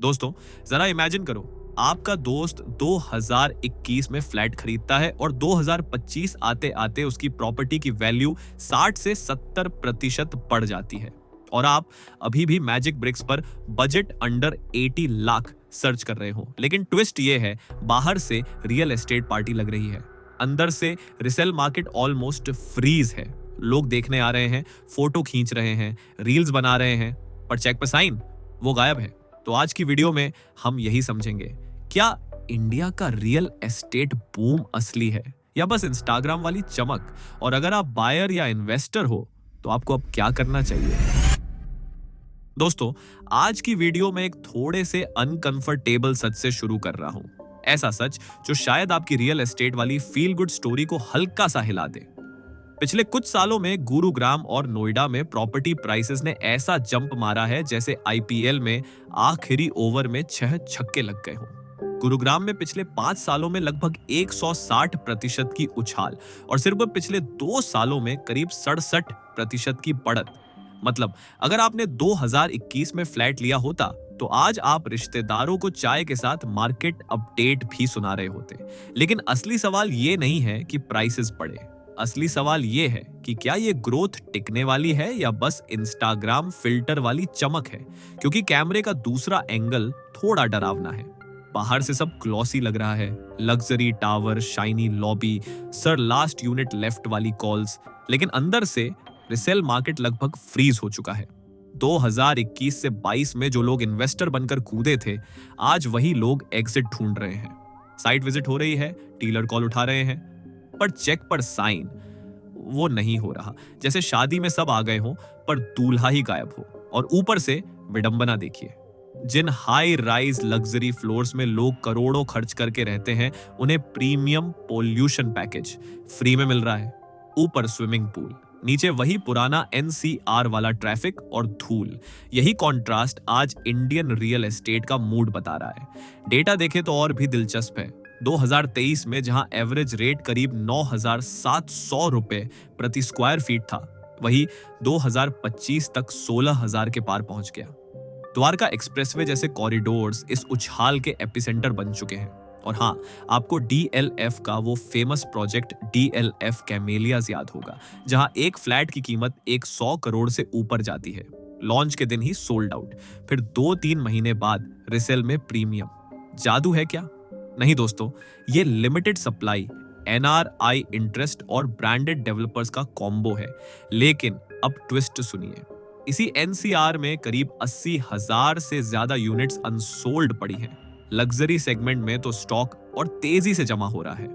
दोस्तों, जरा इमेजिन करो, आपका दोस्त 2021 में फ्लैट खरीदता है और 2025 आते आते उसकी प्रॉपर्टी की वैल्यू 60 से 70% बढ़ जाती है। और आप अभी भी मैजिक ब्रिक्स पर बजट अंडर 80 लाख सर्च कर रहे हो। लेकिन ट्विस्ट ये है, बाहर से रियल एस्टेट पार्टी लग रही है, अंदर से रिसेल मार्केट ऑलमोस्ट फ्रीज है। लोग देखने आ रहे हैं, फोटो खींच रहे हैं, रील्स बना रहे हैं, पर चेक पर साइन वो गायब है। तो आज की वीडियो में हम यही समझेंगे, क्या इंडिया का रियल एस्टेट बूम असली है या बस इंस्टाग्राम वाली चमक? और अगर आप बायर या इन्वेस्टर हो तो आपको अब क्या करना चाहिए? दोस्तों, आज की वीडियो में एक थोड़े से अनकंफर्टेबल सच से शुरू कर रहा हूं। ऐसा सच जो शायद आपकी रियल एस्टेट वाली फील गुड स्टोरी को हल्का सा हिला दे। पिछले कुछ सालों में गुरुग्राम और नोएडा में प्रॉपर्टी प्राइसेस ने ऐसा जंप मारा है जैसे आईपीएल में आखिरी ओवर में 6 छक्के लग गए हों। गुरुग्राम में पिछले 5 सालों में लगभग 160% की उछाल और सिर्फ पिछले 2 सालों में करीब 67% की बढ़त। मतलब अगर आपने 2021 में फ्लैट लिया होता तो आज आप रिश्तेदारों को चाय के साथ मार्केट अपडेट भी सुना रहे होते। लेकिन असली सवाल ये नहीं है कि प्राइसेस बढ़े, असली सवाल ये है कि क्या ये ग्रोथ टिकने वाली है या बस इंस्टाग्राम फिल्टर वाली चमक है? क्योंकि कैमरे का दूसरा एंगल थोड़ा डरावना है। बाहर से सब ग्लॉसी लग रहा है, luxury tower, shiny lobby, sir last unit left वाली कॉल्स, लेकिन अंदर से रिसेल मार्केट लगभग फ्रीज हो चुका है। 2021 से 22 में जो लोग इन्वेस्टर बनकर कूदे थे, आज वही लोग एग्जिट ढूंढ रहे हैं। साइट विजिट हो रही है, डीलर कॉल उठा रहे हैं, पर चेक पर साइन वो नहीं हो रहा। जैसे शादी में सब आ गए हों पर दूल्हा ही गायब हो। और ऊपर से विडंबना देखिए, जिन हाई राइज लग्जरी फ्लोर्स में लोग करोड़ों खर्च करके रहते हैं, उन्हें प्रीमियम पोल्यूशन पैकेज फ्री में मिल रहा है। ऊपर स्विमिंग पूल, नीचे वही पुराना एनसीआर वाला ट्रैफिक और धूल। यही कॉन्ट्रास्ट आज इंडियन रियल एस्टेट का मूड बता रहा है। डेटा देखे तो और भी दिलचस्प है। 2023 में जहां एवरेज रेट करीब 9,700 रुपए प्रति स्क्वायर फीट था, वही 2025 तक 16,000 के पार पहुंच गया। द्वारका एक्सप्रेसवे जैसे कॉरिडोर्स इस उछाल के एपिसेंटर बन चुके हैं। और हाँ, आपको डीएलएफ का वो फेमस प्रोजेक्ट डीएलएफ कैमेलियाज याद होगा, जहां एक फ्लैट की कीमत 100 करोड़ से ऊपर जाती है। लॉन्च के दिन ही सोल्ड आउट, फिर 2-3 महीने बाद रिसेल में प्रीमियम। जादू है क्या? नहीं दोस्तों, ये लिमिटेड सप्लाई, एनआरआई इंटरेस्ट और ब्रांडेड डेवलपर्स का कॉम्बो है। लेकिन अब ट्विस्ट सुनिए, इसी एनसीआर में करीब 80,000 से ज्यादा यूनिट्स अनसोल्ड पड़ी हैं। लग्जरी सेगमेंट में तो स्टॉक और तेजी से जमा हो रहा है।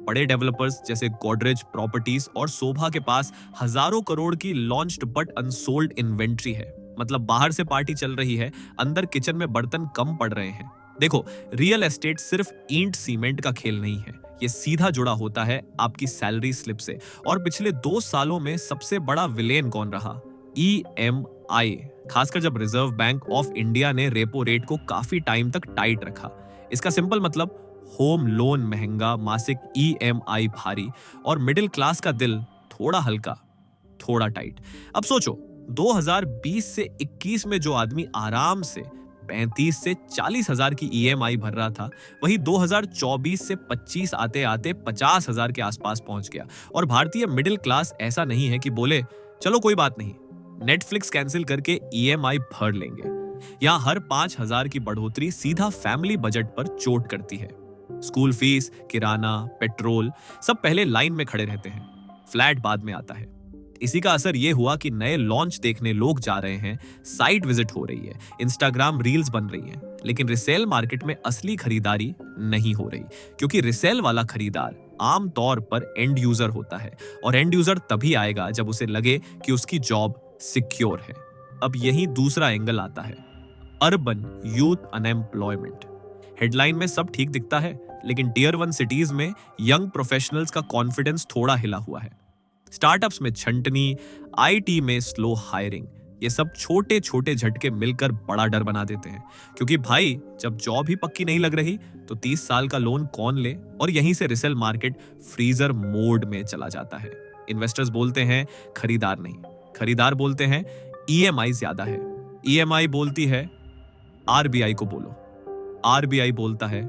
बड़े डेवलपर्स जैसे गोदरेज प्रॉपर्टीज और शोभा के पास हजारों करोड़ की लॉन्च्ड बट अनसोल्ड इन्वेंट्री है। मतलब बाहर से पार्टी चल रही है, अंदर किचन में बर्तन कम पड़ रहे हैं। देखो, रियल एस्टेट सिर्फ ईंट सीमेंट का खेल नहीं है, ये सीधा जुड़ा होता है आपकी सैलरी स्लिप से। और पिछले 2 सालों में सबसे बड़ा विलेन कौन रहा? ईएमआई। खासकर जब रिजर्व बैंक ऑफ इंडिया ने रेपो रेट को काफी टाइम तक टाइट रखा। इसका सिंपल मतलब होम लोन महंगा, मासिक ईएमआई भारी और मिडिल क्लास का दिल थोड़ा हल्का, थोड़ा टाइट। अब सोचो, 2020 से 21 में जो आदमी आराम से 35 से 40 हजार की ईएमआई भर रहा था, वही 2024 से 25 आते आते 50 हजार के आसपास पहुंच गया। और भारतीय मिडिल क्लास ऐसा नहीं है कि बोले चलो कोई बात नहीं, नेटफ्लिक्स कैंसिल करके ईएमआई भर लेंगे। यहां हर 5,000 की बढ़ोतरी सीधा फैमिली बजट पर चोट करती है। स्कूल फीस, किराना, पेट्रोल सब पहले लाइन में खड़े रहते हैं, फ्लैट बाद में आता है। इसी का असर यह हुआ कि नए लॉन्च देखने लोग जा रहे हैं, साइट विजिट हो रही है, इंस्टाग्राम रील्स बन रही हैं, लेकिन रिसेल मार्केट में असली खरीदारी नहीं हो रही। क्योंकि रिसेल वाला खरीदार आमतौर पर एंड यूजर होता है, और एंड यूजर तभी आएगा जब उसे लगे कि उसकी जॉब सिक्योर है। अब यही दूसरा एंगल आता है, अर्बन यूथ अनएम्प्लॉयमेंट। हेडलाइन में सब ठीक दिखता है, लेकिन टियर 1 सिटीज में यंग प्रोफेशनल्स का कॉन्फिडेंस थोड़ा हिला हुआ है। स्टार्टअप्स में छंटनी, आईटी में स्लो हायरिंग, ये सब छोटे छोटे झटके मिलकर बड़ा डर बना देते हैं। क्योंकि भाई, जब जॉब ही पक्की नहीं लग रही तो 30 साल का लोन कौन ले? और यहीं से रिसेल मार्केट फ्रीजर मोड में चला जाता है। इन्वेस्टर्स बोलते हैं खरीदार नहीं, खरीदार बोलते हैं ईएमआई ज्यादा है, ईएमआई बोलती है आरबीआई को बोलो, आरबीआई बोलता है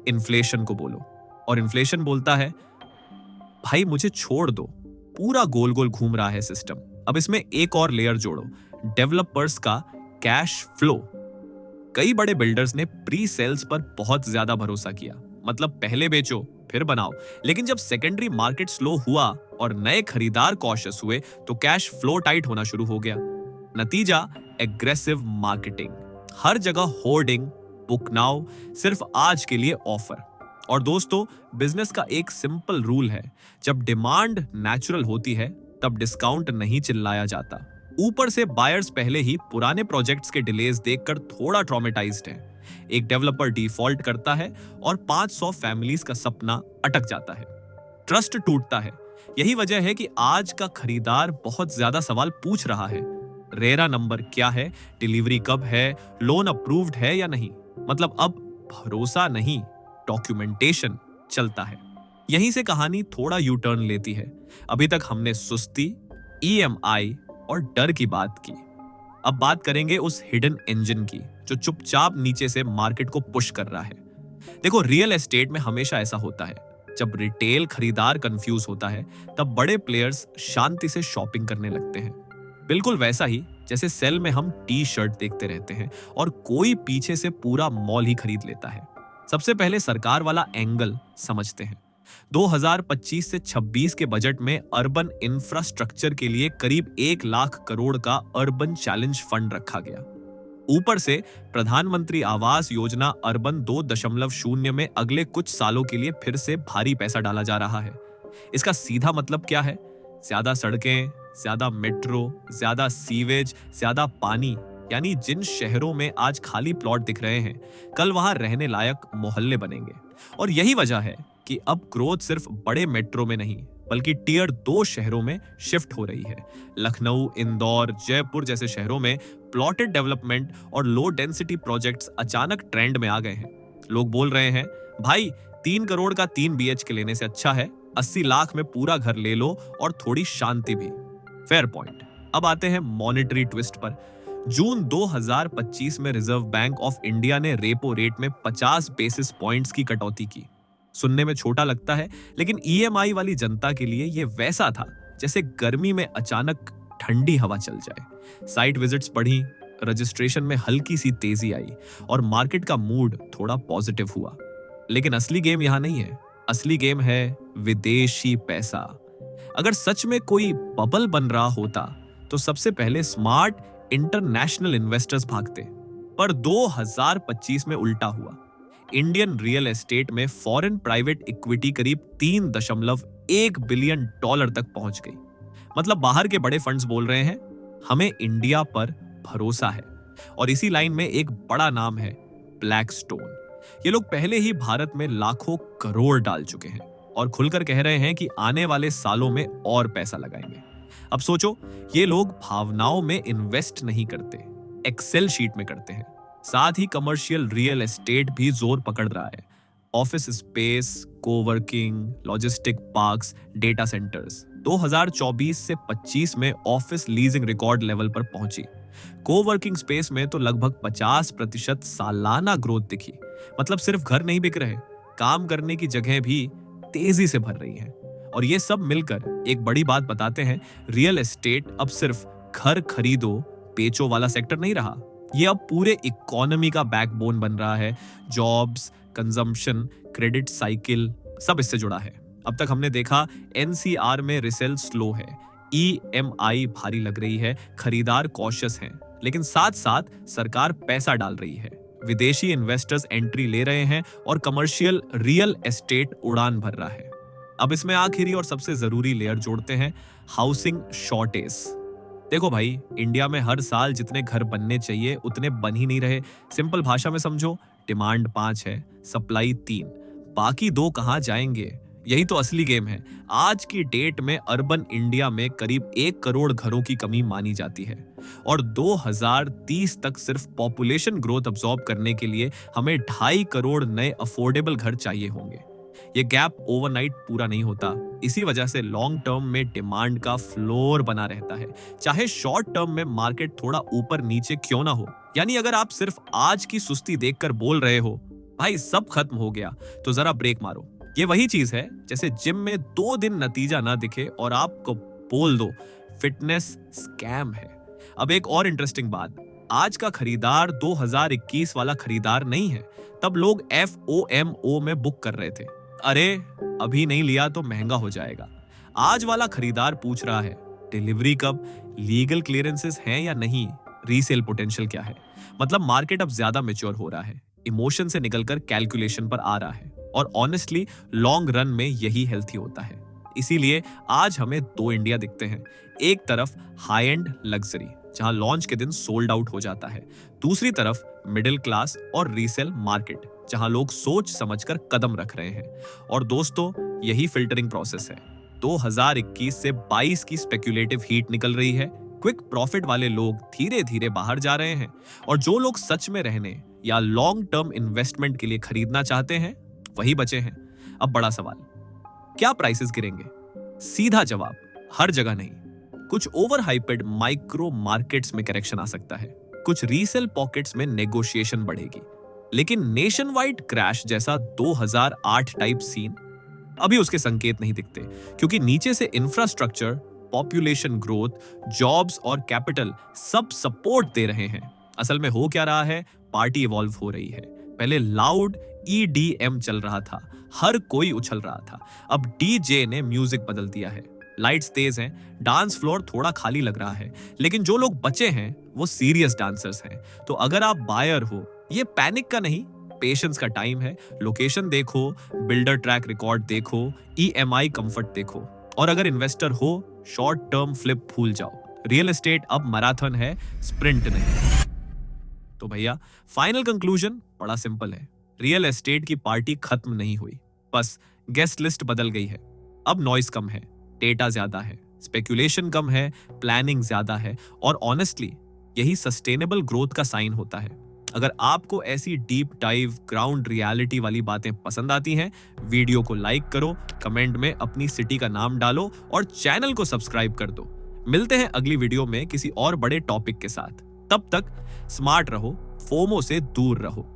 इन्फ्लेशन को बोलो, और इन्फ्लेशन बोलता है भाई मुझे छोड़ दो, पूरा गोल गोल घूम रहा है सिस्टम। अब इसमें एक और लेयर जोड़ो, डेवलपर्स का कैश फ्लो। कई बड़े बिल्डर्स ने प्री सेल्स पर बहुत ज्यादा भरोसा किया, मतलब पहले बेचो फिर बनाओ। लेकिन जब सेकेंडरी मार्केट स्लो हुआ और नए खरीदार कॉशियस हुए तो कैश फ्लो टाइट होना शुरू हो गया। नतीजा एग्रेसिव मार्केटिंग, हर जगह होर्डिंग, बुक नाउ, सिर्फ आज के लिए ऑफर। और दोस्तों, बिजनेस का एक सिंपल रूल है, जब डिमांड नेचुरल होती है तब डिस्काउंट नहीं चिल्लाया जाता। ऊपर से बायर्स पहले ही पुराने प्रोजेक्ट्स के डिलेज देखकर थोड़ा ट्रॉमेटाइज्ड हैं। एक डेवलपर डिफॉल्ट करता है और 500 फैमिलीज का सपना अटक जाता है, ट्रस्ट टूटता है। यही वजह है कि आज का खरीदार बहुत ज्यादा सवाल पूछ रहा है। रेरा नंबर क्या है, डिलीवरी कब है, लोन अप्रूव्ड है या नहीं। मतलब अब भरोसा नहीं, डॉक्यूमेंटेशन चलता है। यहीं से कहानी थोड़ा यू टर्न लेती है। अभी तक हमने सुस्ती, ईएमआई और डर की बात की। अब बात करेंगे उस हिडन इंजन की जो चुपचाप नीचे से मार्केट को पुश कर रहा है। देखो, रियल एस्टेट में हमेशा ऐसा होता है, जब रिटेल खरीदार कंफ्यूज होता है तब बड़े प्लेयर्स शांति से शॉपिंग करने लगते हैं। बिल्कुल वैसा ही जैसे सेल में हम टी शर्ट देखते रहते हैं और कोई पीछे से पूरा मॉल ही खरीद लेता है। सबसे पहले सरकार वाला एंगल समझते हैं। 2025 से 26 के बजट में अर्बन इंफ्रास्ट्रक्चर के लिए करीब 1 लाख करोड़ का अर्बन चैलेंज फंड रखा गया। ऊपर से प्रधानमंत्री आवास योजना अर्बन 2.0 में अगले कुछ सालों के लिए फिर से भारी पैसा डाला जा रहा है। इसका सीधा मतलब क्या है? ज्यादा सड़कें, ज्यादा मेट्रो, ज्यादा सीवेज, ज्यादा पानी। यानी जिन शहरों में आज खाली प्लॉट दिख रहे हैं, कल वहां रहने लायक मोहल्ले बनेंगे। और यही वजह है कि अब ग्रोथ सिर्फ बड़े मेट्रो में नहीं बल्कि टियर 2 शहरों में शिफ्ट हो रही है। लखनऊ, इंदौर, जयपुर जैसे शहरों में प्लॉटेड डेवलपमेंट और लो डेंसिटी प्रोजेक्ट्स अचानक ट्रेंड में आ गए हैं। लोग बोल रहे हैं, भाई 3 करोड़ का 3 BHK लेने से अच्छा है 80 लाख में पूरा घर ले लो और थोड़ी शांति भी। Fair point. अब आते हैं मॉनेटरी ट्विस्ट पर। जून 2025 में रिजर्व बैंक ऑफ इंडिया ने रेपो रेट में 50 बेसिस पॉइंट्स की कटौती की। सुनने में छोटा लगता है, लेकिन ईएमआई वाली जनता के लिए यह वैसा था जैसे गर्मी में अचानक ठंडी हवा चल जाए। साइट विजिट्स बढ़ी, रजिस्ट्रेशन में हल्की सी तेजी आई और मार्केट का मूड थोड़ा पॉजिटिव हुआ। लेकिन असली गेम यहां नहीं है। असली गेम है विदेशी पैसा। अगर सच में कोई बबल बन रहा होता तो सबसे पहले स्मार्ट इंटरनेशनल इन्वेस्टर्स भागते, पर 2025 में उल्टा हुआ। इंडियन रियल एस्टेट में फॉरेन प्राइवेट इक्विटी करीब $3.1 बिलियन तक पहुंच गई। मतलब बाहर के बड़े फंड्स बोल रहे हैं, हमें इंडिया पर भरोसा है। और इसी लाइन में एक बड़ा नाम है, ब्लैकस्टोन। ये लोग पहले ही भारत में लाखों करोड़ डाल चुके हैं और खुलकर कह रहे हैं कि आने वाले सालों में और पैसा लगाएंगे। अब सोचो, ये लोग भावनाओं में इन्वेस्ट नहीं करते, एक्सेल शीट में करते हैं। साथ ही कमर्शियल रियल एस्टेट भी जोर पकड़ रहा है। Office space, coworking, logistic parks, data centres 2024 से 25 में ऑफिस लीजिंग रिकॉर्ड लेवल पर पहुंची। कोवर्किंग स्पेस में तो लगभग 50% सालाना ग्रोथ दिखी। मतलब सिर्फ घर नहीं बिक रहे, काम करने की जगह भी तेजी से भर रही है। और ये सब मिलकर एक बड़ी बात बताते हैं, रियल एस्टेट अब सिर्फ घर खरीदो बेचो वाला सेक्टर नहीं रहा। ये अब पूरे इकोनॉमी का बैकबोन बन रहा है। जॉब्स, कंजम्पशन, क्रेडिट साइकिल सब इससे जुड़ा है। अब तक हमने देखा एनसीआर में रिसेल स्लो है, ईएमआई भारी लग रही है, खरीदार कॉशियस हैं, लेकिन साथ साथ सरकार पैसा डाल रही है, विदेशी इन्वेस्टर्स एंट्री ले रहे हैं और कमर्शियल रियल एस्टेट उड़ान भर रहा है। अब इसमें आखिरी और सबसे जरूरी लेयर जोड़ते हैं, हाउसिंग शॉर्टेज। देखो भाई, इंडिया में हर साल जितने घर बनने चाहिए उतने बन ही नहीं रहे। सिंपल भाषा में समझो, डिमांड 5 है, सप्लाई 3, बाकी 2 कहां जाएंगे? यही तो असली गेम है। आज की डेट में अर्बन इंडिया में करीब 1 करोड़ घरों की कमी मानी जाती है और 2030 तक सिर्फ पॉपुलेशन ग्रोथ अब्सॉर्ब करने के लिए हमें 2.5 करोड़ नए अफोर्डेबल घर चाहिए होंगे। ये गैप ओवरनाइट पूरा नहीं होता। इसी वजह से लॉन्ग टर्म में डिमांड का फ्लोर बना रहता है। चाहे शॉर्ट टर्म में मार्केट थोड़ा ऊपर नीचे क्यों ना हो, यानी अगर आप सिर्फ आज की सुस्ती देखकर बोल रहे हो भाई सब खत्म हो गया, तो जरा ब्रेक मारो। ये वही चीज है जैसे जिम में 2 दिन नतीजा ना दिखे और आपको बोल दो फिटनेस स्कैम है। अब एक और इंटरेस्टिंग बात, आज का खरीदार 2021 वाला खरीदार नहीं है। तब लोग FOMO में बुक कर रहे थे, अरे अभी नहीं लिया तो महंगा हो जाएगा। आज वाला खरीदार पूछ रहा है डिलीवरी कब, लीगल क्लियरेंसेस हैं या नहीं, रीसेल पोटेंशियल क्या है। मतलब मार्केट अब ज्यादा मैच्योर हो रहा है, इमोशन से निकलकर कैलकुलेशन पर आ रहा है। और ऑनेस्टली लॉन्ग रन में यही हेल्थी होता है। इसीलिए आज हमें 2 इंडिया दिखते हैं। एक तरफ हाई एंड लग्जरी जहां लॉन्च के दिन सोल्ड आउट हो जाता है, दूसरी तरफ मिडिल क्लास और रीसेल मार्केट जहां लोग सोच समझकर कदम रख रहे हैं। और दोस्तों यही फिल्टरिंग प्रोसेस है। 2021 से 22 की स्पेक्युलेटिव हीट निकल रही है। क्विक प्रॉफिट वाले लोग धीरे धीरे बाहर जा रहे हैं और जो लोग सच में रहने या लॉन्ग टर्म इन्वेस्टमेंट के लिए खरीदना चाहते हैं वही बचे हैं। अब बड़ा सवाल, क्या प्राइसेस गिरेंगे? सीधा जवाब, हर जगह नहीं। कुछ ओवर हाइपेड माइक्रो मार्केट्स में करेक्शन आ सकता है, कुछ रीसेल पॉकेट्स में नेगोशिएशन बढ़ेगी, लेकिन नेशन वाइड क्रैश जैसा 2008 टाइप सीन अभी उसके संकेत नहीं दिखते, क्योंकि नीचे से इंफ्रास्ट्रक्चर, पॉपुलेशन ग्रोथ, जॉब्स और कैपिटल सब सपोर्ट दे रहे हैं। असल में हो क्या रहा है, पार्टी इवॉल्व हो रही है। पहले लाउड EDM चल रहा था, हर कोई उछल रहा था। अब DJ ने म्यूजिक बदल दिया है, लाइट्स तेज हैं, डांस फ्लोर थोड़ा खाली लग रहा है, लेकिन जो लोग बचे हैं वो सीरियस डांसर्स हैं। तो अगर आप बायर हो, ये पैनिक का नहीं, पेशेंस का टाइम है। लोकेशन देखो, बिल्डर ट्रैक रिकॉर्ड देखो, EMI कंफर्ट देखो। और अगर इन्वेस्टर हो, शॉर्ट टर्म फ्लिप भूल जाओ। रियल एस्टेट अब मैराथन है, स्प्रिंट नहीं। तो भैया फाइनल कंक्लूजन बड़ा सिंपल है, रियल एस्टेट की पार्टी खत्म नहीं हुई, बस गेस्ट लिस्ट बदल गई है। अब नॉइस कम है, डेटा ज्यादा है, स्पेकुलेशन कम है, प्लानिंग ज्यादा है, और ऑनेस्टली यही सस्टेनेबल ग्रोथ का साइन होता है। अगर आपको ऐसी डीप डाइव ग्राउंड रियलिटी वाली बातें पसंद आती हैं, वीडियो को लाइक करो, कमेंट में अपनी सिटी का नाम डालो और चैनल को सब्सक्राइब कर दो। मिलते हैं अगली वीडियो में किसी और बड़े टॉपिक के साथ। तब तक स्मार्ट रहो, फोमो से दूर रहो।